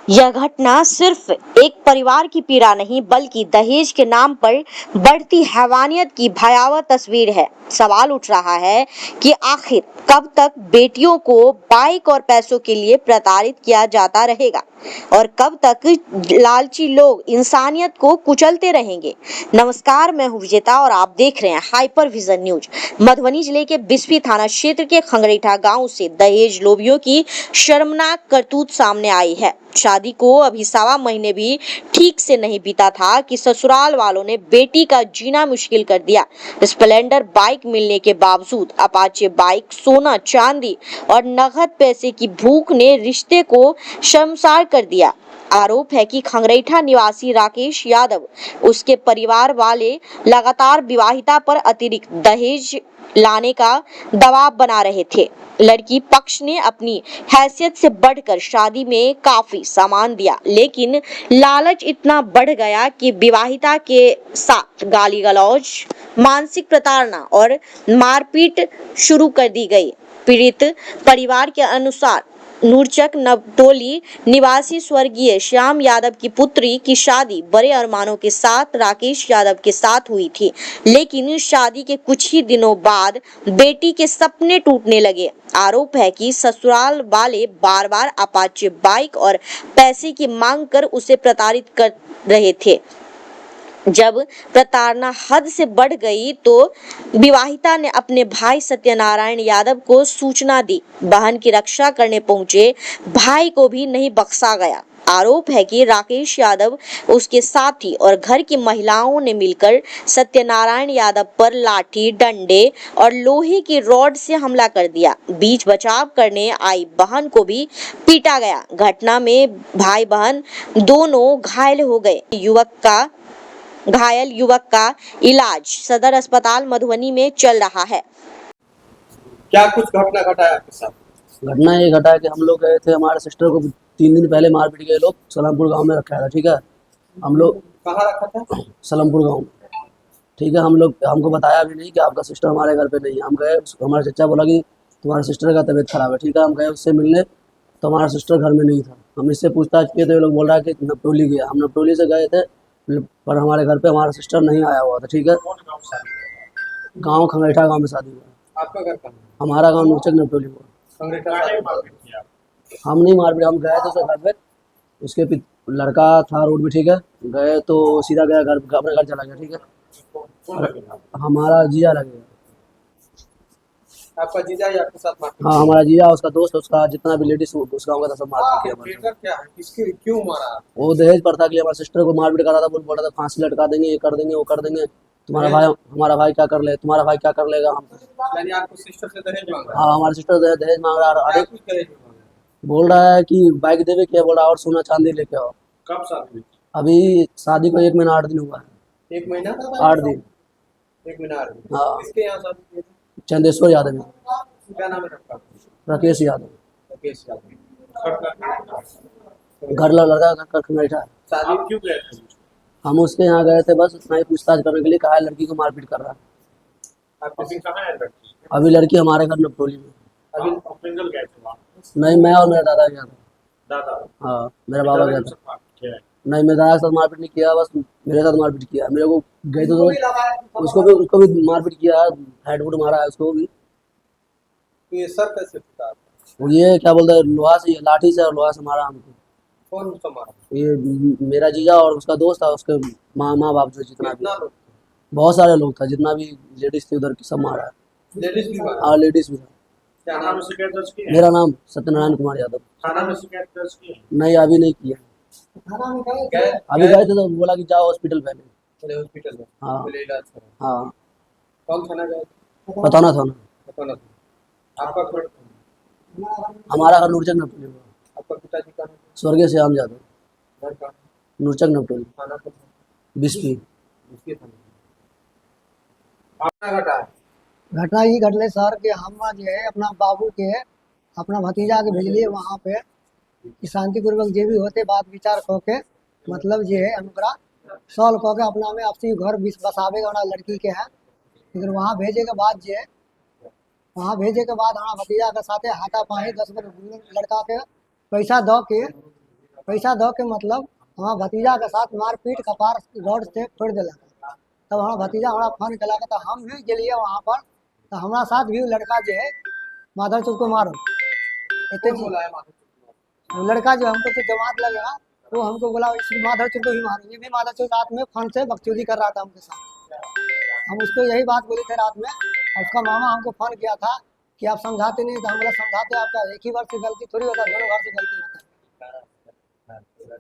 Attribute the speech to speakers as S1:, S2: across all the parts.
S1: यह घटना सिर्फ एक परिवार की पीड़ा नहीं बल्कि दहेज के नाम पर बढ़ती हैवानियत की भयावह तस्वीर है। सवाल उठ रहा है कि आखिर कब तक बेटियों को बाइक और पैसों के लिए प्रताड़ित किया जाता रहेगा और कब तक लालची लोग इंसानियत को कुचलते रहेंगे। नमस्कार, मैं हूं विजेता और आप देख रहे हैं हाइपर विजन न्यूज। मधुबनी जिले के बिस्फी थाना क्षेत्र के खंगरेठा गांव से दहेज लोभियों की शर्मनाक करतूत सामने आई है। शादी को अभी 1.25 महीने भी ठीक से नहीं बीता था कि ससुराल वालों ने बेटी का जीना मुश्किल कर दिया। स्प्लेंडर बाइक मिलने के बावजूद अपाचे बाइक, सोना चांदी और नगद पैसे की भूख ने रिश्ते को शर्मसार कर दिया। आरोप है कि खंगरेठा निवासी राकेश यादव उसके परिवार वाले लगातार विवाहिता पर अतिरिक्त दहेज लाने का दबाव बना रहे थे। लड़की पक्ष ने अपनी हैसियत से बढ़कर शादी में काफी सामान दिया, लेकिन लालच इतना बढ़ गया कि विवाहिता के साथ गाली गलौज, मानसिक प्रताड़ना और मारपीट शुरू कर दी गई। पीड़ित परिवार के अनुसार नूरचक नवटोली निवासी स्वर्गीय श्याम यादव की पुत्री की शादी बड़े अरमानों के साथ राकेश यादव के साथ हुई थी, लेकिन शादी के कुछ ही दिनों बाद बेटी के सपने टूटने लगे। आरोप है कि ससुराल वाले बार बार अपाचे बाइक और पैसे की मांग कर उसे प्रताड़ित कर रहे थे। जब प्रताड़ना हद से बढ़ गई तो विवाहिता ने अपने भाई सत्यनारायण यादव को सूचना दी। बहन की रक्षा करने पहुंचे भाई को भी नहीं बख्शा गया। आरोप है कि राकेश यादव, उसके साथी और घर की महिलाओं ने मिलकर सत्यनारायण यादव पर लाठी, डंडे और लोहे की रॉड से हमला कर दिया। बीच बचाव करने आई बहन को भी पीटा गया। घटना में भाई बहन दोनों घायल हो गए। घायल युवक का इलाज सदर अस्पताल मधुबनी में चल रहा है।
S2: क्या कुछ घटना घटा है आपके साथ?
S3: घटना ये घटा है कि हम लोग गए थे, हमारे सिस्टर को 3 दिन पहले मारपीट गए लोग, सलामपुर गांव में रखा था। ठीक है, हम लोग
S2: कहाँ रखा था?
S3: सलामपुर गांव में। ठीक है, हम लोग, हमको बताया भी नहीं कि आपका सिस्टर हमारे घर पे नहीं है। हम गए, हमारे चचा बोला कि तुम्हारे सिस्टर का तबीयत खराब है। ठीक है, हम गए उससे मिलने, तो हमारा सिस्टर घर में नहीं था। हम इससे पूछताछ किए तो ये लोग बोल रहा है कि नपटोली गया। हम नपटोली से गए थे, पर हमारे घर पे हमारा सिस्टर नहीं आया हुआ था। ठीक है,
S2: कौन गाँव से आए?
S3: गाँव खंगरेठा गाँव में शादी हुआ।
S2: आपका घर कहाँ है?
S3: हमारा गाँव नूरचक नपटोली हुआ।
S2: खंगरेठा से मारपीट किया?
S3: हम नहीं मारपीट, हम गए थे उसके घर पे, उसके लड़का था रोड पे। ठीक है, गए तो सीधा गया घर, अपने घर चला गया। ठीक है,
S2: कौन लगेगा?
S3: हमारा जीजा लगेगा।
S2: आपका जीजा ही आपके साथ मारपीट
S3: हाँ,
S2: किया?
S3: हमारा जीजा, उसका दोस्त, उसका जितना भी लेडीज उस गाँव का था सब मारपीट किया हमारे।
S2: ट्रिगर क्या है? किसके क्यों मारा?
S3: वो दहेज प्रथा के लिए हमारे सिस्टर को मारपीट कर रहा था। बोल रहा था फांसी लटका देंगे, ये कर देंगे, वो कर देंगे। तुम्हारा भाई, हमारा भाई क्या कर ले, तुम्हारा भाई क्या कर लेगा हम।
S2: यानी आपको सिस्टर से दहेज मांग रहा है?
S3: हाँ, हमारे सिस्टर दहेज मांग रहा है।
S2: क्या
S3: अरे
S2: कुछ दहेज मांग रहा है?
S3: बोल रहा है कि बाइक देवे क्या, बोल रहा है और सोना चांदी लेके आओ।
S2: कब शादी हुई?
S3: अभी शादी को 1 महीना 8 दिन हुआ है।
S2: 1 महीना?
S3: 8 दिन।
S2: 1 महीना 8 दिन।
S3: हाँ।
S2: किसके यहाँ शादी की थी?
S3: चंदेश्वर यादव,
S2: क्या नाम है आपका?
S3: राकेश यादव।
S2: राकेश यादव।
S3: घर लड़का घर खंगरेठा है।
S2: शादी क्यों गए थे?
S3: हम उसके यहाँ गए थे बस उतना ही पूछताछ करने के लिए, कहा है लड़की को मारपीट कर रहा है।
S2: आप किसी कहाँ है लड़की?
S3: अभी लड़की हमारे घर नपटोली में।
S2: अभी सिंगल गए थे वहाँ?
S3: नहीं, मैं और मेरा दादा गया था।
S2: दादा?
S3: हाँ, मेरा बाबा गया था।
S2: क्या है?
S3: नहीं, मेरे दादा के साथ मारपीट नहीं किया, बस मेरे साथ मारपीट किया। मेरे को गए तो उसको भी मारपीट किया, हेड वुड मारा है उसको भी।
S2: तो ये सर कैसे फुटा?
S3: वो ये क्या बोलते हैं, लोहा से, लाठी से और लोहा से मारा हमको।
S2: कौन सा मारा?
S3: ये मेरा जीजा और उसका दोस्त था, उसके माँ बाप जो जितना भी,
S2: कितना लोग?
S3: बहुत सारे लोग था, जितना भी लेडीज थी उधर की सब मारा है।
S2: लेडीज भी मारा?
S3: हाँ, लेडीज भी था।
S2: क्या नाम? शिकायत दर्ज की है?
S3: मेरा नाम सत्यनारायण कुमार यादव।
S2: थाना में शिकायत दर्ज की है?
S3: नहीं, अभी नहीं किया।
S2: गए?
S3: अभी गए थे तो बोला कि जाओ हॉस्पिटल पहले।
S2: चले हॉस्पिटल में
S3: हाँ।
S2: पहले इलाज करो।
S3: हाँ,
S2: कौन थाना गए?
S3: बताना था ना।
S2: बताना था। आपका घर?
S3: हमारा घर नूरचक नपटोली हुआ।
S2: आपका पिताजी का नाम?
S3: स्वर्गीय श्याम यादव।
S2: घर का?
S3: नूरचक नपटोली,
S2: थाना का?
S3: बिस्फी।
S2: उसके थाना। आपका घटा है?
S4: घटना ये घटले सर कि हम जो है अपना बाबू के अपना भतीजा के भेजलिए वहाँ पे कि शांतिपूर्वक जे भी होते बात विचार कऽ के मतलब जे है अनुकरा सॉल्व कऽ के अपना में आपसी घर बसावे वाला लड़की के है। लेकिन वहाँ भेजे के बाद जे वहाँ भेजे के बाद हमारा भतीजा के साथे हाथापाई 10 गो लड़का के पैसा दऽ के पैसा दो के मतलब हमारा भतीजा के साथ मारपीट कपार रोड से फोड़ दिला। तब हमारा भतीजा हमारा फोन कला तो हम भी गेलिए वहाँ पर, तो हमारा साथ भी वो लड़का जो है माधर चौक को मारो इतने
S2: कौन बोला है माधव चौक?
S4: वो लड़का जो हमको तो जमात लगेगा वो हमको बोला इस माधर चौक को भी मारो। ये भी माधर चौक रात में फोन से बकचोदी कर रहा था हमके साथ। हम उसको यही बात बोले थे रात में, और उसका मामा हमको फोन किया था कि आप समझाते नहीं, तो हम बोला समझाते आपका एक ही बार से गलती थोड़ी होता है, दोनों बार से गलती होता है।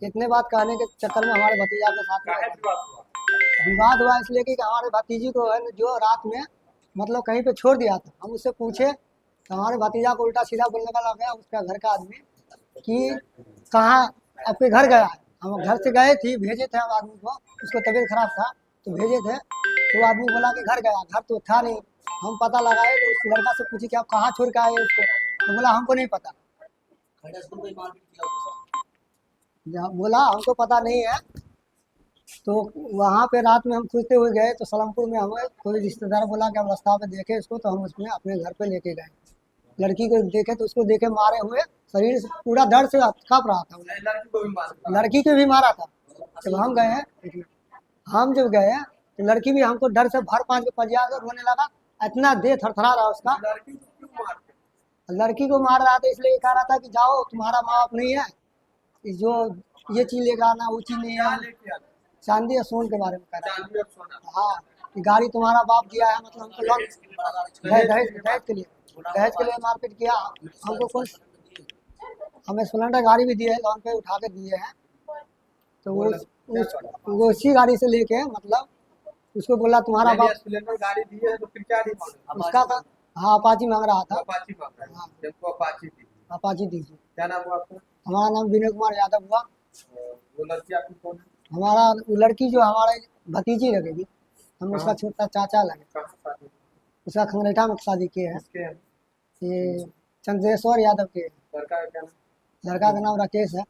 S4: इतने बात कहने के चक्कर में हमारे भतीजा के साथ
S2: काहे
S4: में
S2: विवाद हुआ?
S4: विवाद हुआ इसलिए कि हमारे भतीजी को है न जो रात में मतलब कहीं पे छोड़ दिया था। हम उससे पूछे तो हमारे भतीजा को उल्टा सीधा बोलने का लग गया उसका घर का आदमी कि कहाँ आपके घर गया है। हम घर से गए थे, भेजे थे हम आदमी को, उसको तबीयत खराब था तो भेजे थे, तो वो आदमी बोला कि घर गया, घर तो था नहीं। हम पता लगाए तो उस लड़का से पूछे कि आप कहाँ छोड़ के आए उसको, तो बोला हमको नहीं पता। बोला हमको पता नहीं है। तो वहाँ पे रात में हम खुजते हुए गए तो सलमपुर में हमें कोई रिश्तेदार बोला कि हम रास्ता पे देखे इसको, तो हम उसमें अपने घर पे लेके गए। लड़की को देखे तो उसको देखे मारे हुए शरीर से पूरा दर्द से काँप रहा था।
S2: लड़की को भी मारा?
S4: लड़की को भी मारा था। जब हम गए हम जब गए तो लड़की भी हमको डर से भर पाँच के पजिया कर रोने लगा, इतना देह थरथरा रहा उसका।
S2: लड़की को क्यों मारते?
S4: लड़की को मार रहा था इसलिए कह रहा था कि जाओ तुम्हारा माँ बाप नहीं है, जो ये चीज लेकर आना वो चीज नहीं
S2: क्या
S4: है।
S2: लेके आते?
S4: चांदी और सोन के बारे में कह रहा
S2: चांदी और सोना?
S4: था। हाँ कि गाड़ी तुम्हारा बाप दिया है, मतलब हमको लोन दहेज के लिए मारपीट किया हमको। कुछ हमें स्प्लेंडर गाड़ी भी दी है, लोन पे उठा के दिए हैं। तो वो उसी गाड़ी से लेके मतलब उसको बोला तुम्हारा
S2: मैंने
S4: बाप
S2: स्प्लेंडर गाड़ी दी है तो फिर क्या नहीं मालूम?
S4: उसका था। हाँ अपाची मांग रहा था।
S2: अपाची मांग रहा है।
S4: हाँ।
S2: जब अपाची थी।
S4: अपाची दीजिए।
S2: क्या नाम हुआ आपका?
S4: हमारा नाम विनय कुमार यादव हुआ।
S2: वो लड़की आपकी कौन है?
S4: हमारा वो लड़की जो हमारे भतीजी लगेगी, हम उसका छोटा चाचा लगे।
S2: कहाँ से शादी?
S4: उसका खंगरेठा में शादी किए हैं।
S2: किसके हैं?
S4: ये चंद्रेश्वर यादव के।
S2: लड़का का क्या नाम?
S4: लड़का का नाम राकेश है।